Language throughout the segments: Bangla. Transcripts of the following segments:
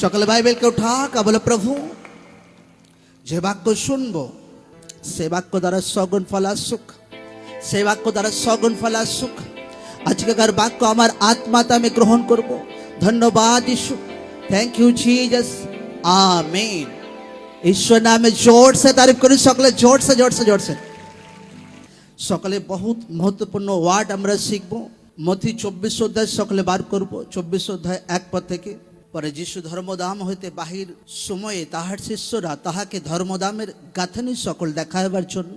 সকলে বাইবেলকে উঠাক, বলো প্রভু যে বাক্য শুনবো সে বাক্য দ্বারা সগুণ ফল আসুক, সে বাক্য দ্বারা সগুণ ফল আসুক। আজকেকার বাক্য আমার আত্মাতে আমি গ্রহণ করব। ধন্যবাদ ঈশ্বর, থ্যাংক ইউ জিসাস, আমেন। ঈশ্বর নামে জোর সে তারিফ করি, সকলে জোর সে জোর সে জোর সে। সকলে বহুত महत्वपूर्ण ওয়ার্ড আমরা শিখবো। মথি 24 অধ্যায় সকলে বার করব। 24 অধ্যায় 1 পদ থেকে। পরে যিশু ধর্মদাম হইতে বাহির সময়ে তাহার শিষ্যরা তাহাকে ধর্মদামের গাঁথনি সকল দেখাইবার জন্য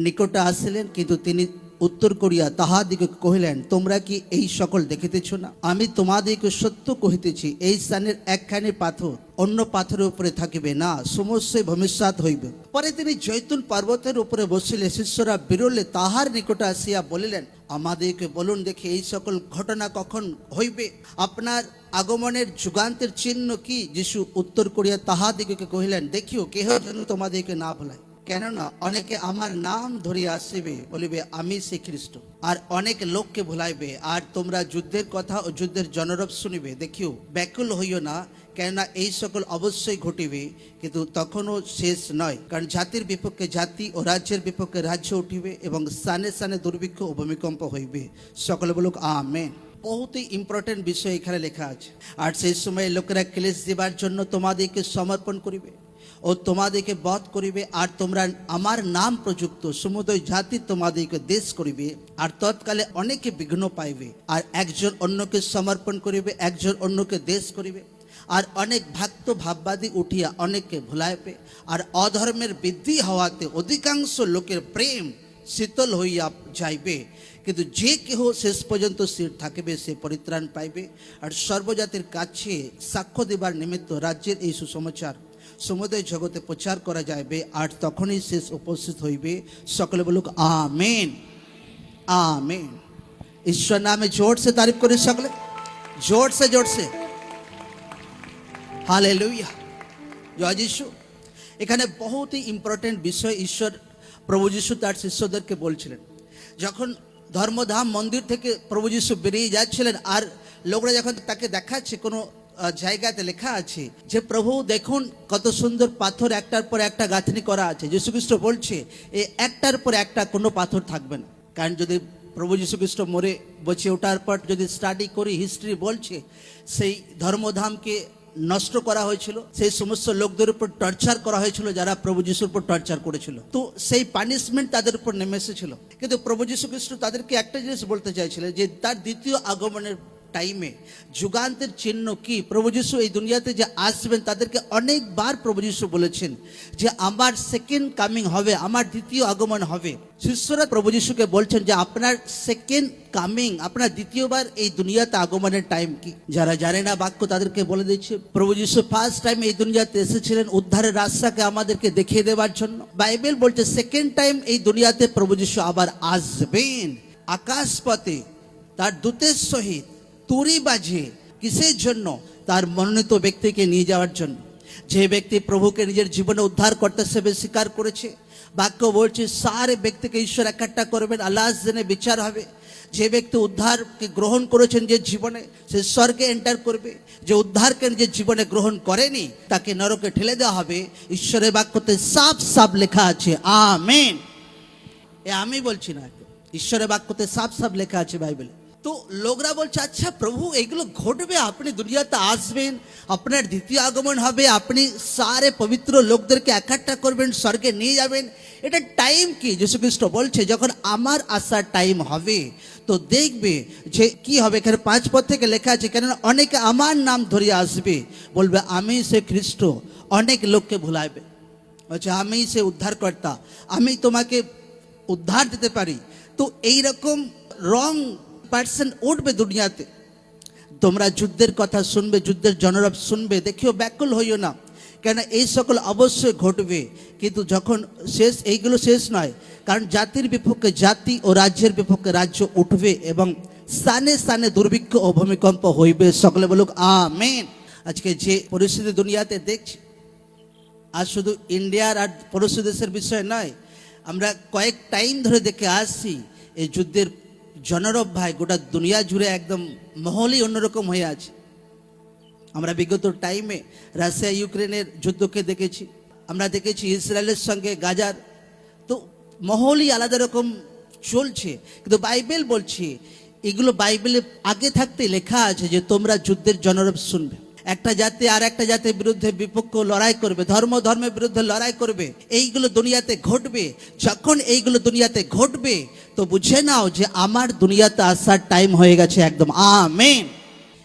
নিকটে আসিলেন, কিন্তু তিনি উত্তর করিয়া তাহাদিকে কহিলেন, তোমরা কি এই সকল দেখিতেছ না? আমি তোমাদিকে সত্য কহিতেছি, এই স্থানের একখানি পাথর অন্য পাথরের উপরে থাকিবে না, সমস্তই ভূমিসাৎ হইবে। পরে তিনি জৈতুন পর্বতের উপরে বসিলে শিষ্যরা বিরলে তাহার নিকটে আসিয়া বলিলেন, আমাদেরকে বলুন দেখি এই সকল ঘটনা কখন হইবে? আপনার আগমনের যুগান্তের চিহ্ন কি? যিশু উত্তর করিয়া তাহাদিগকে কহিলেন, দেখিও কেহ যেন তোমাদেরকে না ভুলায়। কেননা অনেকে আমার নাম ধরিয়া আসিবে, বলিবে আমি সে খ্রিস্ট, আর অনেক লোককে ভুলাইবে। আর তোমরা যুদ্ধের কথা ও যুদ্ধের জনরব শুনিবে। দেখিও ব্যাকুল হইও না, কেননা এই সকল অবশ্যই ঘটিবে, কিন্তু তখনও শেষ নয়। কারণ জাতির বিপক্ষে জাতি ও রাজ্যের বিপক্ষে রাজ্য উঠিবে, এবং স্থানে স্থানে দুর্ভিক্ষ ও ভূমিকম্প হইবে। সকলে বলুক আমেন। বহুতই ইম্পর্টেন্ট বিষয় এখানে লেখা আছে। আর সেই সময় লোকেরা ক্লেশ দিবার জন্য তোমাদেরকে সমর্পণ করিবে ও তোমাদেরকে বধ করিবে, আর তোমরা আমার নাম প্রযুক্ত সমুদয় জাতি তোমাদেরকে দেশ করিবে। আর তৎকালে অনেকে বিঘ্ন পাইবে, আর একজন অন্যকে সমর্পণ করিবে, একজন অন্যকে দেশ করিবে। আর অনেক ভক্ত ভাববাদী উঠিয়া অনেককে ভুলাইবে, আর অধর্মের বৃদ্ধি হওয়াতে অধিকাংশ লোকের প্রেম শীতল হইয়া যাইবে। কিন্তু যে কেহ শেষ পর্যন্ত স্থির থাকিবে সে পরিত্রাণ পাইবে। আর সর্বজাতির কাছে সাক্ষ্য দেবার নিমিত্ত রাজ্যের এই সুসমাচার সমুদয় জগতে প্রচার করা যাইবে, আর তখনই শেষ উপস্থিত হইবে। সকলে বলুক আমেন, আমেন। ঈশ্বর নামে জোর সে তারিফ করি, সকলে জোর সে হালেলুয়া, জয় যিশু। এখানে বহুতই ইম্পর্টেন্ট বিষয় ঈশ্বর প্রভু যিশু তার শিষ্যদেরকে বলছিলেন। যখন ধর্মধাম মন্দির থেকে প্রভু যিশু বেরিয়ে যাচ্ছিলেন, আর লোকরা যখন তাকে দেখাচ্ছে, কোনো জায়গাতে লেখা আছে যে প্রভু দেখুন কত সুন্দর পাথর একটার পর একটা গাঁথনি করা আছে। যীশু খ্রিস্ট বলছে এই একটার পর একটা কোনো পাথর থাকবে না। কারণ যদি প্রভু যীশু খ্রিস্ট মরে বসে ওঠার পর যদি স্টাডি করি, হিস্ট্রি বলছে সেই ধর্মধামকে নষ্ট করা হয়েছিল, সেই সমস্ত লোকদের উপর টর্চার করা হয়েছিল যারা প্রভু যিশুর উপর টর্চার করেছিল। তো সেই পানিশমেন্ট তাদের উপর নেমে এসেছিল। কিন্তু প্রভু যীশু খ্রিস্ট তাদেরকে একটা জিনিস বলতে চাইছিলেন যে তার দ্বিতীয় আগমনের টাইমে যুগান্তের চিহ্ন কি? প্রভু যিশু এই দুনিয়াতে যে আসবেন তাদেরকে অনেকবার প্রভু যিশু বলেছেন যে আমার সেকেন্ড কামিং হবে, আমার দ্বিতীয় আগমন হবে। শিষ্যরা প্রভু যিশুকে বলছেন যে আপনার সেকেন্ড কামিং, আপনার দ্বিতীয়বার এই দুনিয়াতে আগমনের টাইম কি? যারা জানে না বাক্য তাদেরকে বলে দিচ্ছে, প্রভু যিশু ফার্স্ট টাইম এই দুনিয়াতে এসেছিলেন উদ্ধারের রাস্তাকে আমাদেরকে দেখিয়ে দেওয়ার জন্য। বাইবেল বলছে সেকেন্ড টাইম এই দুনিয়াতে প্রভু যিশু আবার আসবেন আকাশপথে তার দূতের সহিত তুরি বাজে। কিসের জন্য? তার মনোনীত ব্যক্তিকে নিয়ে যাওয়ার জন্য। যে ব্যক্তি প্রভুকে নিজের জীবনে উদ্ধার করতে হিসেবে স্বীকার করেছে, বাক্য বলছে সারে ব্যক্তিকে ঈশ্বর একটা করবেন, আল্লাহর দিনে বিচার হবে। যে ব্যক্তি উদ্ধারকে গ্রহণ করেছেন যে জীবনে, সে স্বর্গে এন্টার করবে। যে উদ্ধারকে নিজের জীবনে গ্রহণ করেনি তাকে নরকে ঠেলে দেওয়া হবে। ঈশ্বরের বাক্যতে সাফ সাফ লেখা আছে, আমেন। এ আমি বলছি না, ঈশ্বরের বাক্যতে সাফ সাফ লেখা আছে বাইবেলে। তো লোকরা বলছে আচ্ছা প্রভু এগুলো ঘটবে, আপনি দুনিয়াতে আসবেন, আপনার দ্বিতীয় আগমন হবে, আপনি সারে পবিত্র লোকদেরকে একটা করবেন, স্বর্গে নিয়ে যাবেন, এটা টাইম কি? যীশু খ্রিস্ট বলছে যখন আমার আসার টাইম হবে তো দেখবে যে কি হবে। এখানে 5 পদ থেকে লেখা আছে, কেননা অনেকে আমার নাম ধরিয়া আসবে, বলবে আমি সে খ্রিস্ট, অনেক লোককে ভুলাইবে। বলছে আমি সে উদ্ধারকর্তা, আমি তোমাকে উদ্ধার দিতে পারি। তো এইরকম রং পার্সন উঠবে দুনিয়াতে। তোমরা যুদ্ধের কথা শুনবে, যুদ্ধের জনরব শুনবে। দেখিও ব্যাকুল হইও না, কেন এই সকল অবশ্যই ঘটবে, কিন্তু যখন শেষ, এইগুলো শেষ নয়। কারণ জাতির বিপক্ষে জাতি ও রাজ্যের বিপক্ষে রাজ্য উঠবে, এবং স্থানে স্থানে দুর্ভিক্ষ ও ভূমিকম্প হইবে। সকলে বলুক আমেন। আজকে যে পরিস্থিতি দুনিয়াতে দেখছি, আর শুধু ইন্ডিয়ার আর পড়োশী দেশের বিষয় নয়, আমরা কয়েক টাইম ধরে দেখে আসছি এই যুদ্ধের জনরব ভাই গোটা দুনিয়া জুড়ে একদম মহলই অন্যরকম হয়ে আছে। আমরা বিগত টাইমে রাশিয়া ইউক্রেনের যুদ্ধকে দেখেছি, আমরা দেখেছি ইসরায়েলের সঙ্গে গাজার, তো মহলই আলাদা রকম চলছে। কিন্তু বাইবেল বলছে, এগুলো বাইবেলে আগে থাকতে লেখা আছে যে তোমরা যুদ্ধের জনরব শুনবে। একটা জাতি আর একটা জাতির বিরুদ্ধে বিপক্ষ লড়াই করবে, ধর্মের বিরুদ্ধে লড়াই করবে, এইগুলো দুনিয়াতে ঘটবে। যখন এইগুলো দুনিয়াতে ঘটবে তো বুঝে নাও যে আমার দুনিয়াতে আসার টাইম হয়ে গেছে একদম। আমেন।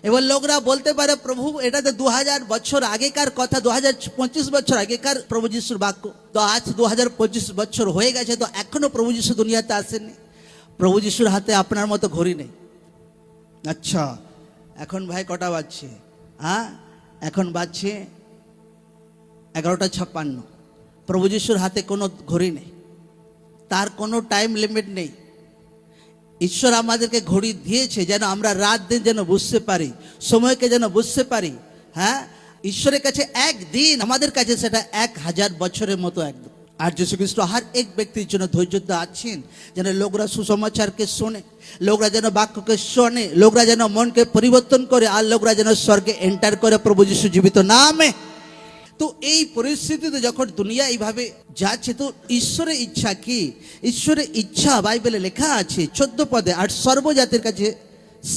এবার লোকরা বলতে পারে, প্রভু এটা তো 2000 বছর আগেকার কথা, 2025 বছর আগেকার প্রভু যিশুর বাক্য, তো আজ 2025 বছর হয়ে গেছে, তো এখনো প্রভু যিশু দুনিয়াতে আসেননি। প্রভু যিশুর হাতে আপনার মতো ঘড়ি নেই। আচ্ছা, এখন ভাই কটা বাজছে? হ্যাঁ, এখন বাজছে 11:56। প্রভু যিশুর হাতে কোনো ঘড়ি নেই, তার কোনো টাইম লিমিট নেই। ঈশ্বর আমাদেরকে ঘড়ি দিয়েছে যেন আমরা রাত দিন যেন বুঝতে পারি, সময়কে যেন বুঝতে পারি। হ্যাঁ, ঈশ্বরের কাছে একদিন, আমাদের কাছে সেটা 1000 বছরের মতো একদম। আর যীশু খ্রিস্ট হর এক ব্যক্তির জন্য ধৈর্য আছেন, যেন লোকরা সুসমাচারকে শোনে, লোকরা যেন বাক্যকে শোনে, লোকরা যেন মনকে পরিবর্তন করে, আর লোকরা যেন স্বর্গে এন্টার করে প্রভু যীশু জীবিত নামে। তো এই পরিস্থিতিতে যখন দুনিয়া এইভাবে যাচ্ছে, তো ঈশ্বরের ইচ্ছা কি? ঈশ্বরের ইচ্ছা বাইবেলে লেখা আছে 14 পদে, আর সর্বজাতির কাছে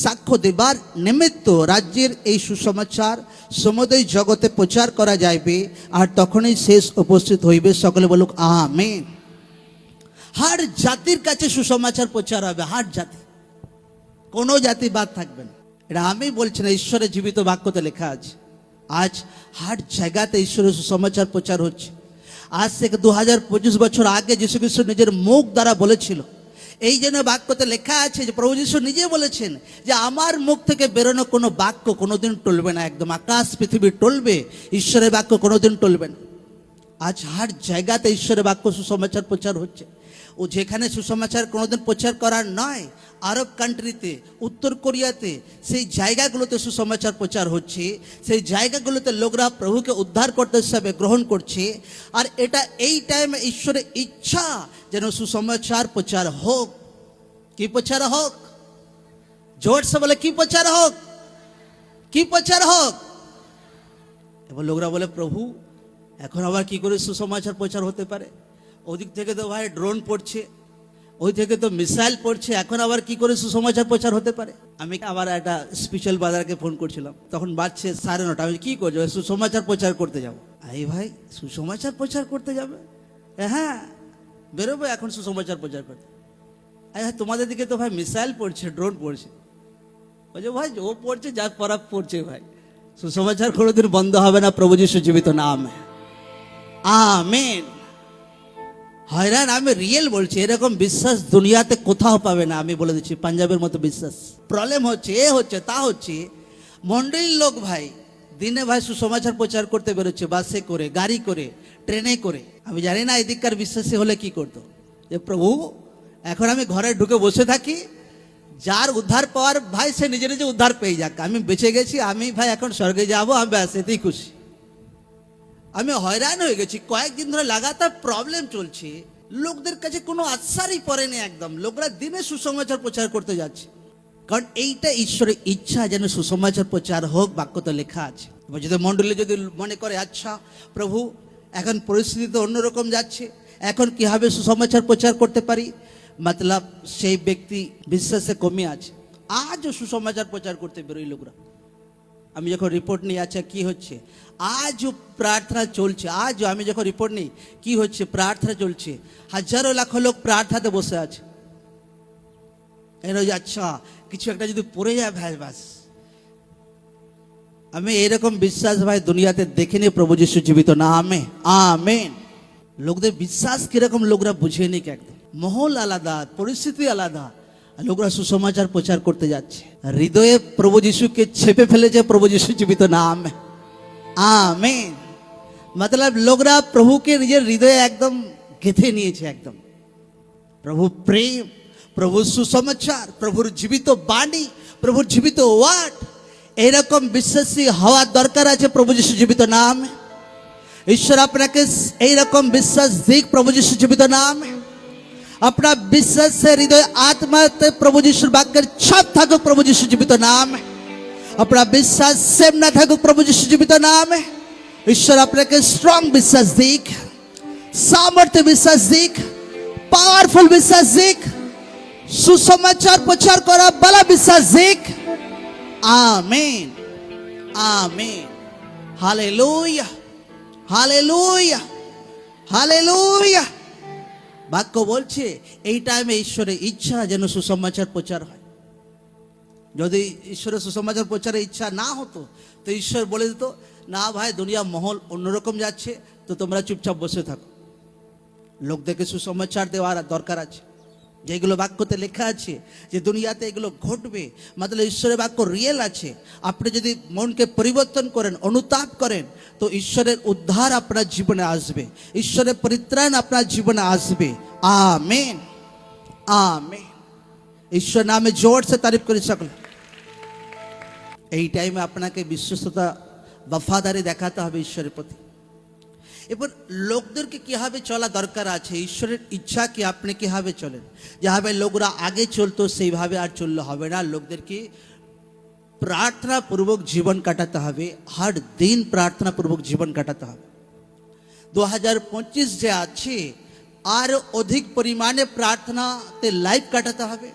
সাক্ষ্য দেবার নিমিত্ত রাজ্যের এই সুসমাচার সমুদয় জগতে প্রচার করা যাইবে, আর তখনই শেষ উপস্থিত হইবে। সকলে বলুক আমেন। হার জাতির কাছে সুসমাচার প্রচার হবে, হার জাতি, কোনো জাতি বাদ থাকবে না। এটা আমি বলছি না, ঈশ্বরের জীবিত বাক্যতে লেখা আছে। আজ হার জায়গাতে ঈশ্বরের সুসমাচার প্রচার হচ্ছে। আজ থেকে 2025 বছর আগে যীশু খ্রিস্ট নিজের মুখ দ্বারা বলেছিল, এই জন্য বাক্যতে লেখা আছে যে প্রভু যীশু নিজে বলেছেন যে আমার মুখ থেকে বেরোনো কোনো বাক্য কোনোদিন টলবে না, একদম আকাশ পৃথিবী টলবে, ঈশ্বরের বাক্য কোনোদিন টলবে না। আজ হার জায়গাতে ঈশ্বরের বাক্য সুসমাচার প্রচার হচ্ছে। ও যেখানে সুসমাচার কোনোদিন প্রচার করার নয়, আরব কান্ট্রিতে, উত্তর কোরিয়াতে, সেই জায়গাগুলোতে সুসমাচার প্রচার হচ্ছে। সেই জায়গাগুলোতে লোকরা প্রভুকে উদ্ধার করতে হিসাবে গ্রহণ করছে। আর এটা এই টাইমে ঈশ্বরের ইচ্ছা যেন সুসমাচার প্রচার হোক। কি প্রচার হোক? জোর সে বলে কি প্রচার হোক, কি প্রচার হোক। এবার লোকরা বলে, প্রভু এখন আবার কি করে সুসমাচার প্রচার হতে পারে? ওদিক থেকে তো ভাই ড্রোন পড়ছে, ওই থেকে তো মিসাইল পড়ছে, এখন আবার কি করে সুসমাচার প্রচার হতে পারে? আমি আবার একটা স্পেশাল বাজারকে ফোন করছিলাম, তখন বাজছে 9:30। আমি কি করছি? সুসমাচার প্রচার করতে যাবো। এই ভাই সুসমাচার প্রচার করতে যাবে? হ্যাঁ, বেরোবো এখন সুসমাচার প্রচার করতে। হ্যাঁ, তোমাদের দিকে তো ভাই মিসাইল পড়ছে, ড্রোন পড়ছে। বলছে ভাই ও পড়ছে, যা পড়া পড়ছে ভাই, সুসমাচার কোনোদিন বন্ধ হবে না। প্রভু যিশু জীবিত নাম, আমেন। হয়রান, আমি রিয়েল বলছি, এরকম বিশ্বাস দুনিয়াতে কোথাও পাবে না। আমি বলে দিচ্ছি, পাঞ্জাবের মতো বিশ্বাস। প্রবলেম হচ্ছে, এ হচ্ছে, তা হচ্ছে, মন্ডলীর লোক ভাই দিনে ভাই সুসমাচার প্রচার করতে বেরোচ্ছে, বাসে করে, গাড়ি করে, ট্রেনে করে। আমি জানি না এদিককার বিশ্বাসী হলে কি করতো, যে প্রভু এখন আমি ঘরে ঢুকে বসে থাকি, যার উদ্ধার পাওয়ার ভাই সে নিজে নিজে উদ্ধার পেয়ে যাক, আমি বেঁচে গেছি, আমি ভাই এখন স্বর্গে যাবো, আমি ব্যাস এতেই খুশি। আমি হয়রান হয়ে গেছি, কয়েকদিন ধরে লাগাতার প্রবলেম চলছে, লোকদের কাছে কোনো আশ্বারই পড়েনি একদম। লোকরা দিনে সুসমাচার প্রচার করতে যাচ্ছে, কারণ এইটা ঈশ্বরের ইচ্ছা যেন সুসমাচার প্রচার হোক, বাক্যতে লেখা আছে। যদি মণ্ডলী যদি মনে করে, আচ্ছা প্রভু এখন পরিস্থিতি তো অন্যরকম যাচ্ছে, এখন কিভাবে সুসমাচার প্রচার করতে পারি, মতলব সেই ব্যক্তি বিশ্বাসে কমে আছে। আজও সুসমাচার প্রচার করতে বেরোই লোকরা। আমি যখন রিপোর্ট নিই, আচ্ছা কি হচ্ছে, আজও প্রার্থনা চলছে। আজও আমি যখন রিপোর্ট নিই, কি হচ্ছে, প্রার্থনা চলছে, হাজারো লাখো লোক প্রার্থনাতে বসে আছে। এর আচ্ছা কিছু একটা যদি পড়ে যায় ভাই বাস। আমি এরকম বিশ্বাস ভাই দুনিয়াতে দেখিনি। প্রভু যিশু জীবিত নামে, আমেন। লোকদের বিশ্বাস কিরকম লোকরা বুঝে নি, একদম মহল আলাদা, পরিস্থিতি আলাদা, লোকরা সুসমাচার প্রচার করতে যাচ্ছে। হৃদয়ে প্রভু যিশুকে ছেপে ফেলেছে প্রভু যিশু জীবিত নাম, আমেন। মতলব লোকরা প্রভুকে নিজের হৃদয়ে একদম গেঁথে নিয়েছে, একদম প্রভু প্রেম, প্রভু সুসমাচার, প্রভুর জীবিত বাণী, প্রভুর জীবিত ওয়ার্ড, এইরকম বিশ্বাসী হওয়ার দরকার আছে প্রভু যিশু জীবিত নাম। ঈশ্বর আপনাকে এইরকম বিশ্বাস দিক প্রভু যিশু জীবিত নাম। अपना विश्वास से हृदय आत्मा प्रभु यीशु बाक्যের ছাপ থাকুক প্রভু যিশু জীবিত নাম। আপনার বিশ্বাস সেম না থাকুক প্রভু যিশু জীবিত নামে। ঈশ্বর আপনাকে স্ট্রং বিশ্বাস দিক, সামর্থ্য বিশ্বাস দিক, পাওয়ারফুল বিশ্বাস দিক, সুসমাচার প্রচার করা বলা বিশ্বাস দিক। Amen, amen, hallelujah, hallelujah, hallelujah. বাক্য বলছে এই টাইমে ঈশ্বরের ইচ্ছা যেন সুসমাচার প্রচার হয়। যদি ঈশ্বরের সুসমাচার প্রচারের ইচ্ছা না হতো তো ঈশ্বর বলে দিত, না ভাই দুনিয়া মহল অন্যরকম যাচ্ছে, তো তোমরা চুপচাপ বসে থাকো। লোকদেরকে সুসমাচার দেওয়ার দরকার আছে। যেগুলো বাক্যতে লেখা আছে যে দুনিয়াতে এগুলো ঘটবে, মানে ঈশ্বরের বাক্য রিয়েল আছে। আপনি যদি মনকে পরিবর্তন করেন, অনুতাপ করেন, তো ঈশ্বরের উদ্ধার আপনার জীবনে আসবে, ঈশ্বরের পরিত্রাণ আপনার জীবনে আসবে। Amen, amen. ঈশ্বর নামে জোর সে তারিফ করে সকলে। এই টাইমে আপনাকে বিশ্বস্ততা, বফাদারি দেখাতে হবে ঈশ্বরের প্রতি। এবার লোকদেরকে কিভাবে চলা দরকার আছে, ঈশ্বরের ইচ্ছা কি আপনি কিভাবে চলেন। যেভাবে লোকরা আগে চলতো সেইভাবে আর চললে হবে না। লোকদেরকে প্রার্থনাপূর্বক জীবন কাটাতে হবে, হর দিন প্রার্থনাপূর্বক জীবন কাটাতে হবে। 2025 যে আছে, আর অধিক পরিমাণে প্রার্থনাতে লাইফ কাটাতে হবে,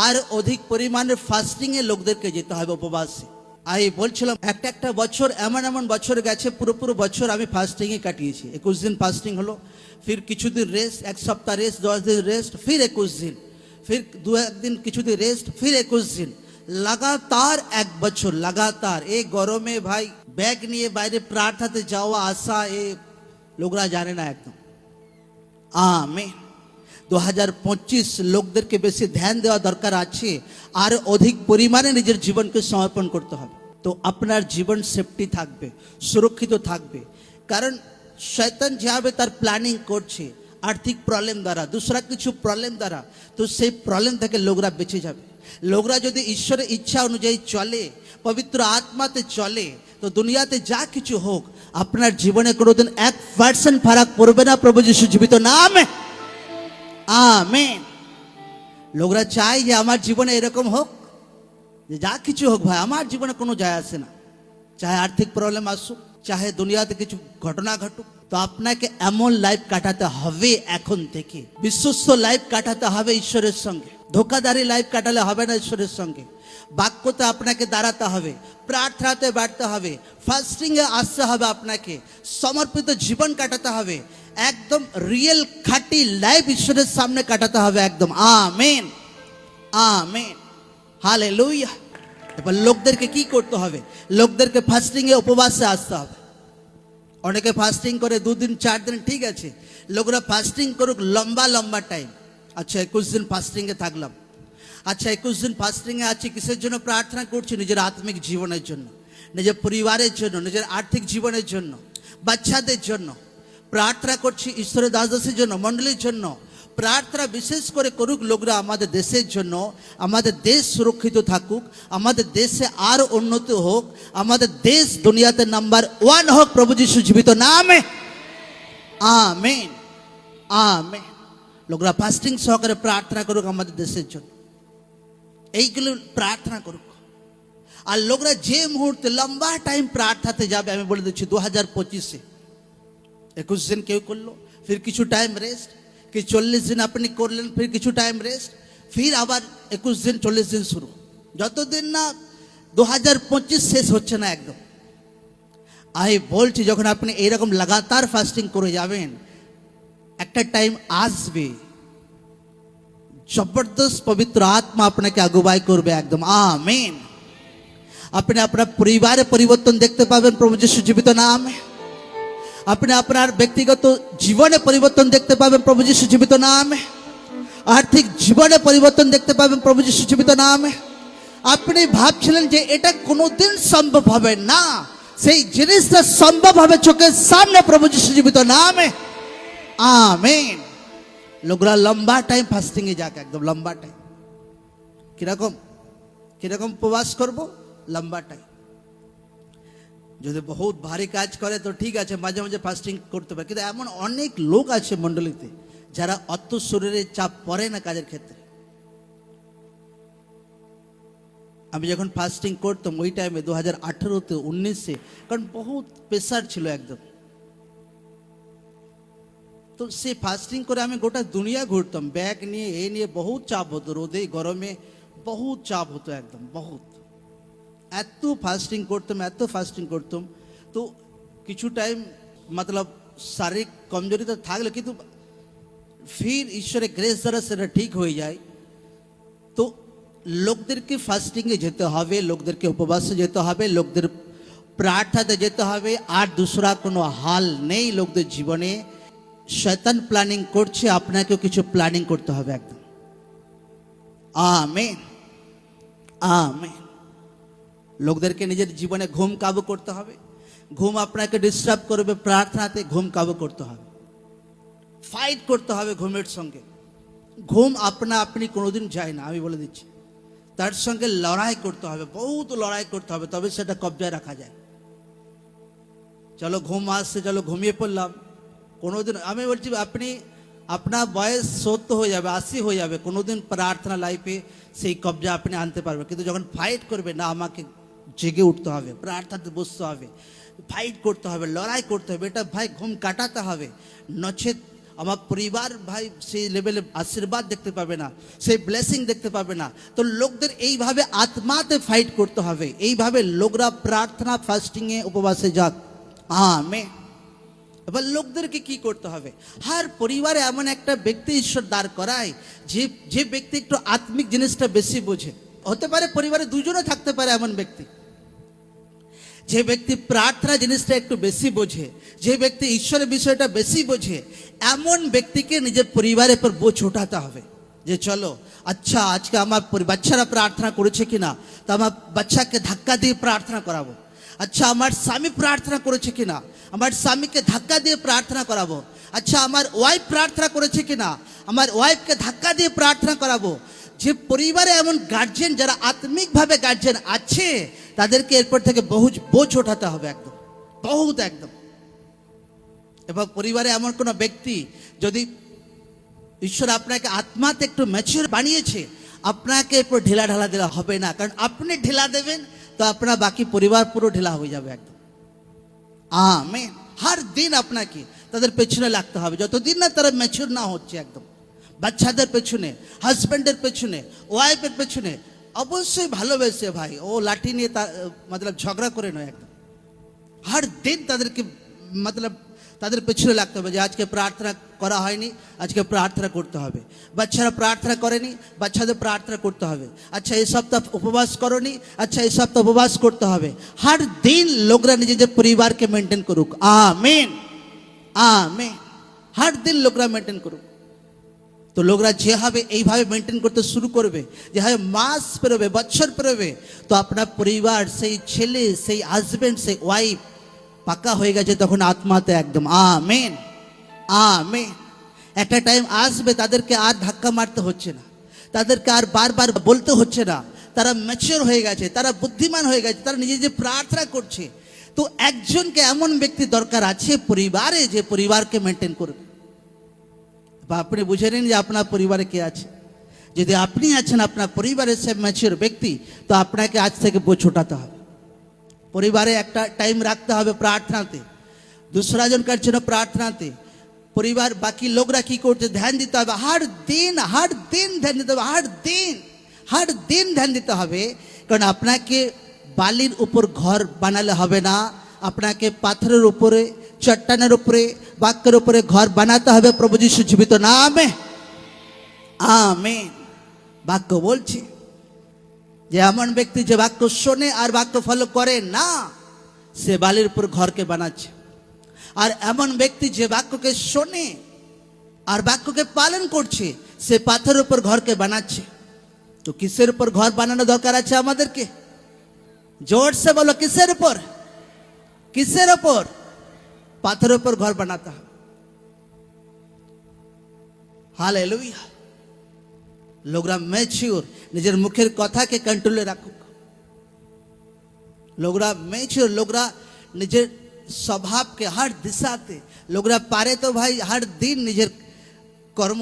আর অধিক পরিমাণে ফাস্টিংয়ে লোকদেরকে যেতে হবে, উপবাসে। আমি বলছিলাম একটা বছর এমন বছর গেছে, পুরো বছর আমি ফাস্টিংয়ে কাটিয়েছি। 21 দিন ফাস্টিং হলো, ফির কিছুদিন রেস্ট, এক সপ্তাহ রেস্ট, 10 দিন রেস্ট, ফির 21 দিন, ফির 2-1 দিন কিছুদিন রেস্ট, ফির 21 দিন, লাগাতার 1 বছর লাগাতার। এই গরমে ভাই ব্যাগ নিয়ে বাইরে প্রার্থনাতে যাওয়া আসা, এ লোকরা জানে না একদম। আমেন। 2025 লোকদেরকে বেশি ধ্যান দেওয়া দরকার আছে, আর অধিক পরিমাণে নিজের জীবনকে সমর্পণ করতে হবে। তো আপনার জীবন সেফটি থাকবে, সুরক্ষিত থাকবে। কারণ শয়তান যেভাবে তার প্ল্যানিং করছে, আর্থিক প্রবলেম দ্বারা, দুসরা কিছু প্রবলেম দ্বারা, তো সেই প্রবলেম থেকে লোকরা বেঁচে যাবে। লোকরা যদি ঈশ্বরের ইচ্ছা অনুযায়ী চলে, পবিত্র আত্মাতে চলে, তো দুনিয়াতে যা কিছু হোক, আপনার জীবনে কোনোদিন 1% ফারাক পড়বে না প্রভু যিশু জীবিত নামে। আমেন। লোকরা চায় যে আমার জীবনে এরকম হোক, যে যা কিছু হোক ভাই আমার জীবনে কোনো যায় আসে না, চাহে আর্থিক প্রবলেম আসুক, চাহে দুনিয়াতে কিছু ঘটনা ঘটুক, তো আপনাকে এমন লাইফ কাটাতে হবে এখন থেকে, বিশ্বস্ত লাইফ কাটাতে হবে ঈশ্বরের সঙ্গে। ধোকাধারী লাইফ কাটালে হবে না ঈশ্বরের সঙ্গে। বাক্যতে আপনাকে দাঁড়াতে হবে, প্রার্থনাতে বাড়তে হবে, ফাস্টিংয়ে আসতে হবে, আপনাকে সমর্পিত জীবন কাটাতে হবে, একদম রিয়েল খাঁটি লাইফ ঈশ্বরের সামনে কাটাতে হবে একদম। Amen, amen, hallelujah. এবার লোকদেরকে কি করতে হবে, লোকদেরকে ফাস্টিংয়ে উপবাসে আসতে হবে। অনেকে ফাস্টিং করে 2 দিন 4 দিন, ঠিক আছে, লোকরা ফাস্টিং করুক লম্বা টাইম। আচ্ছা 21 দিন ফাস্টিংয়ে থাকলাম, আচ্ছা 21 দিন ফাস্টিংয়ে আছি, কিসের জন্য প্রার্থনা করছি? নিজের আত্মিক জীবনের জন্য, নিজের পরিবারের জন্য, নিজের আর্থিক জীবনের জন্য, বাচ্চাদের জন্য প্রার্থনা করছি, ঈশ্বরের দাসদাসীর জন্য, মণ্ডলীর জন্য প্রার্থনা বিশেষ করে করুক লোকরা, আমাদের দেশের জন্য, আমাদের দেশ সুরক্ষিত থাকুক, আমাদের দেশে আরো উন্নতি হোক, আমাদের দেশ দুনিয়াতে নাম্বার 1 হোক প্রভু যিশু জীবিত নামে। Amen, amen. লোকরা ফাস্টিং সহকারে প্রার্থনা করুক আমাদের দেশের জন্য, এইগুলো প্রার্থনা করুক। আর লোকরা যে মুহূর্তে লম্বা টাইম প্রার্থনাতে যাবে, আমি বলে দিচ্ছি 2025-এ 21 দিন কেউ করলো, ফির কিছু টাইম রেস্ট, কি 40 দিন আপনি করলেন, ফির কিছু টাইম রেস্ট, ফির আবার 21 দিন 40 দিন শুরু, যতদিন না 2025 শেষ হচ্ছে না একদম। আমি বলছি যখন আপনি এইরকম লাগাতার ফাস্টিং করে যাবেন, একটা টাইম আসবে জবরদস্ত পবিত্র আত্মা আপনাকে আগুবাই করবে একদম। আমেন। আপনি আপনার পরিবারে পরিবর্তন দেখতে পাবেন প্রভু যিশু জীবিত নামে। আপনি আপনার ব্যক্তিগত জীবনে পরিবর্তন দেখতে পাবেন প্রভু যিশু জীবিত নামে। আর্থিক জীবনে পরিবর্তন দেখতে পাবেন প্রভু যিশু জীবিত নামে। আপনি ভাবছিলেন যে এটা কোনোদিন সম্ভব হবে না, সেই জিনিসটা সম্ভব হবে চোখের সামনে প্রভু যিশু জীবিত নামে। আমেন। লোকরা লম্বা টাইম ফাস্টিংয়ে যাক, একদম লম্বা টাইম। কিরকম উপবাস করব? লম্বা টাইম। যদি বহুত ভারী কাজ করে তো ঠিক আছে, মাঝে মাঝে ফাস্টিং করতে পারে, কিন্তু এমন অনেক লোক আছে মণ্ডলীতে যারা অত শরীরের চাপ পড়ে না কাজের ক্ষেত্রে। আমি যখন ফাস্টিং করতাম ওই টাইমে 2018-তে 19-এ, কারণ বহুত প্রেশার ছিল একদম। তো সে ফাস্টিং করে আমি গোটা দুনিয়া ঘুরতাম, ব্যাগ নিয়ে এ নিয়ে, বহুত চাপ হতো, রোদে গরমে বহুত চাপ হতো একদম, বহুত। এত ফাস্টিং করতাম। তো কিছু টাইম মতলব শারীরিক কমজোরি তো থাকলে, কিন্তু ফির ঈশ্বরের গ্রেস দ্বারা সেটা ঠিক হয়ে যায়। তো লোকদেরকে ফাস্টিংয়ে যেতে হবে, লোকদেরকে উপবাসে যেতে হবে, লোকদের প্রার্থনাতে যেতে হবে, আর দুসরা কোনো হাল নেই লোকদের জীবনে। শয়তান প্ল্যানিং করছে, আপনাকেও কিছু প্ল্যানিং করতে হবে একদম। Amen, amen. লোকদেরকে নিজের জীবনে ঘুম কাবু করতে হবে। ঘুম আপনাকে ডিস্টার্ব করবে, প্রার্থনাতে ঘুম কাবু করতে হবে, ফাইট করতে হবে ঘুমের সঙ্গে। ঘুম আপনি কোনোদিন যায় না, আমি বলে দিচ্ছি। তার সঙ্গে লড়াই করতে হবে, বহুত লড়াই করতে হবে, তবে সেটা কবজায় রাখা যায়। চলো ঘুম আসছে, চলো ঘুমিয়ে পড়লাম, কোনোদিন, আমি বলছি আপনি আপনার বয়স 70 হয়ে যাবে, 80 হয়ে যাবে, কোনোদিন প্রার্থনা লাইফে সেই কবজা আপনি আনতে পারবেন। কিন্তু যখন ফাইট করবে না, আমাকে জেগে উঠতে হবে, প্রার্থনাতে বসতে হবে, ফাইট করতে হবে, লড়াই করতে হবে, এটা ভাই ঘুম কাটাতে হবে। নচেত আমার পরিবার ভাই সেই লেভেলে আশীর্বাদ দেখতে পাবে না, সেই ব্লেসিং দেখতে পাবে না। তো লোকদের এইভাবে আত্মাতে ফাইট করতে হবে, এইভাবে লোকরা প্রার্থনা ফাস্টিংয়ে উপবাসে যাক। আমেন। এবার লোকদেরকে কি করতে হবে? হার পরিবারে এমন একটা ব্যক্তি ঈশ্বর দাঁড় করায় যে ব্যক্তি একটু আত্মিক জিনিসটা বেশি বোঝে। হতে পারে পরিবারে দুজনে থাকতে পারে এমন ব্যক্তি, যে ব্যক্তি প্রার্থনা জিনিসটা একটু বেশি বোঝে, যে ব্যক্তি ঈশ্বরের বিষয়টা বেশি বোঝে, এমন ব্যক্তিকে নিজের পরিবারের পর বোঝ ওঠাতে হবে। যে চলো, আচ্ছা আজকে আমার বাচ্চারা প্রার্থনা করেছে কিনা, তো আমার বাচ্চাকে ধাক্কা দিয়ে প্রার্থনা করাবো। আচ্ছা আমার স্বামী প্রার্থনা করেছে কিনা, আমার স্বামীকে ধাক্কা দিয়ে প্রার্থনা করাবো। আচ্ছা আমার ওয়াইফ প্রার্থনা করেছে কিনা, আমার ওয়াইফকে ধাক্কা দিয়ে প্রার্থনা করাবো। যে পরিবারে এমন গার্জেন যারা আত্মিকভাবে গার্জেন আছে, তাদেরকে এরপর থেকে বোঝ ওঠাতে হবে একদম, বহুত একদম। এবং পরিবারে এমন কোনো ব্যক্তি, যদি ঈশ্বর আপনাকে আত্মাতে একটু ম্যাচিওর বানিয়েছে, আপনাকে এরপর ঢিলা ঢালা দেওয়া হবে না। কারণ আপনি ঢিলা দেবেন তো আপনার বাকি পরিবার পুরো ঢিলা হয়ে যাবে একদম। আমেন। হর দিন আপনাকে তাদের পেছনে লাগতে হবে, যতদিন না তারা ম্যাচিওর না হচ্ছে একদম। বাচ্চাদের পেছনে, হাজব্যান্ডের পেছনে, ওয়াইফের পেছনে, অবশ্যই ভালোবেসে ভাই, ও লাঠি নিয়ে মতলব ঝগড়া করে নয় একদম। হর দিন তাদেরকে মতলব তাদের পেছনে লাগতে হবে, যে আজকে প্রার্থনা করা হয়নি, আজকে প্রার্থনা করতে হবে। বাচ্চারা প্রার্থনা করেনি, বাচ্চাদের প্রার্থনা করতে হবে। আচ্ছা এই সপ্তাহ উপবাস করনি, আচ্ছা এই সপ্তাহ উপবাস করতে হবে। হর দিন লোকরা নিজেদের পরিবারকে মেনটেন করুক। Amen, amen. হর দিন লোকরা মেনটেন করুক। তো লোকরা যেভাবে এইভাবে মেনটেন করতে শুরু করবে, যেভাবে মাস পেরোবে, বছর পেরোবে, তো আপনার পরিবার, সেই ছেলে, সেই হাজব্যান্ড, সেই ওয়াইফ পাকা হয়ে গেছে তখন আত্মাতে একদম। Amen, amen. একটা টাইম আসবে তাদেরকে আর ধাক্কা মারতে হচ্ছে না, তাদেরকে আর বারবার বলতে হচ্ছে না, তারা ম্যাচিওর হয়ে গেছে, তারা বুদ্ধিমান হয়ে গেছে, তারা নিজে যে প্রার্থনা করছে। তো একজনকে এমন ব্যক্তি দরকার আছে পরিবারে, যে পরিবারকে মেনটেন করবে। বা আপনি বুঝে নিন যে আপনার পরিবারে কে আছে। যদি আপনি আছেন আপনার পরিবারের সে ম্যাচিওর ব্যক্তি, তো আপনাকে আজ থেকে বোঝ ওঠাতে হবে। পরিবারে একটা টাইম রাখতে হবে প্রার্থনাতে, दूसरा জনকার জন্য প্রার্থনাতে। পরিবার বাকি লোকরা কি করছে ধ্যান দিতে হবে, হর দিন ধ্যান দিতে হবে, হর দিন ধ্যান দিতে হবে। কারণ আপনাকে বালির উপর ঘর বানালে হবে না, আপনাকে পাথরের উপরে, চট্টানের উপরে, বাক্যের উপরে ঘর বানাতে হবে প্রভু যিশু জীবিত নামে। আমেন। বাক্য বলছে যে এমন ব্যক্তি যে বাক্য শোনে আর বাক্য ফলো করে না, সে বালির উপর ঘরকে বানাচ্ছে। আর এমন ব্যক্তি যে বাক্যকে শোনে আর বাক্যকে পালন করছে, সে পাথরের উপর ঘরকে বানাচ্ছে। তো কিসের উপর ঘর বানানো দরকার আছে আমাদেরকে? জোর সে বলো, কিসের উপর? কিসের উপর? পাথরের উপর ঘর বানাতে হবে। হালেলুয়া। লোকরা ম্যাচিওর, নিজের মুখের কথাকে কন্ট্রোলে রাখুক। লোকরা ম্যাচিওর, লোকরা নিজের স্বভাবকে হর দিশাতে, লোকরা পারে তো ভাই হর দিন নিজের কর্ম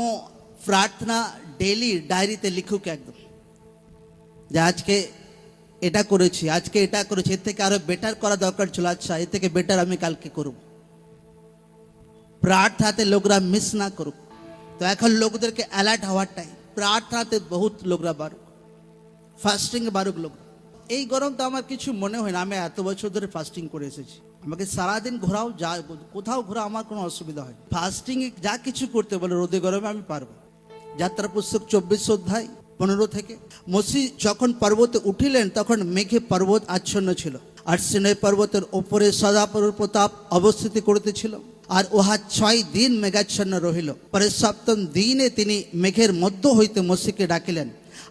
প্রার্থনা ডেইলি ডায়েরিতে লিখুক একদম, যে আজকে এটা করেছি, আজকে এটা করেছি, এর থেকে আরো বেটার করা দরকার ছিল, আচ্ছা এর থেকে বেটার আমি কালকে করব। প্রার্থনাতে লোকরা মিস না করুক। তো এখন লোকদেরকে অ্যালার্ট হওয়ার টাইম, প্রার্থনাতে বহুত লোকরা বাড়ুক, ফাস্টিং বাড়ুক লোক। এই গরম তো আমার কিছু মনে হয় না, আমি এত বছর ধরে ফাস্টিং করে এসেছি, আমাকে সারাদিন ঘোরাও, যা কোথাও ঘোরা আমার কোনো অসুবিধা হয়। ফাস্টিং যা কিছু করতে বলে রোদে গরমে আমি পারবো। যাত্রা পুস্তক 24 অধ্যায় 15 থেকে, মসি যখন পর্বতে উঠিলেন তখন মেঘে পর্বত আচ্ছন্ন ছিল, আর সিনাই পর্বতের ওপরে সদাপ্রভুর প্রতাপ অবস্থিতি করিতেছিল, আর উহা 6 দিন মেঘাচ্ছন্ন রহিল। পরে 7ম দিনে তিনি মেঘের মধ্য হইতে মসিকে ডাকিলেন,